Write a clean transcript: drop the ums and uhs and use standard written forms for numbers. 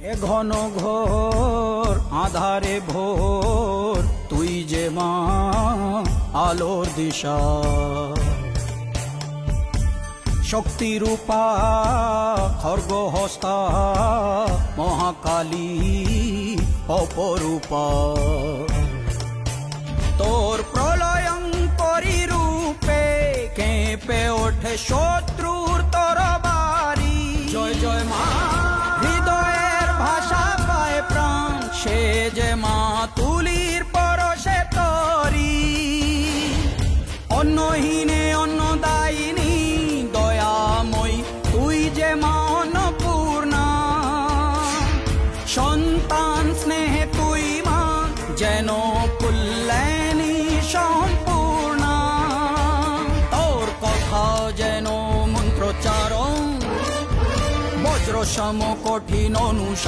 এ ঘন ঘোর আধারে ভোর তুই যে মা আলোর দিশা শক্তি রূপা খর্গ হস্তা মহাকালী অপরূপা তোর প্রলয়ঙ্করী রূপে কেঁপে ওঠে শত্রুর তরবারি জয় জয় মা হৃদয়ের ভাষা পায় প্রাণ সে যে মা তুলির পরশে তরি অন্নহীনে অন্নদায়িনী দয়াময়ী তুই যে মা অন্নপূর্ণা সন্তান স্নেহে তুই মা যেন কল্যাণী সম্পূর্ণা তোর কথা যেন মন্ত্রোচ্চারণ বজ্র সম কঠিন অনুশাসন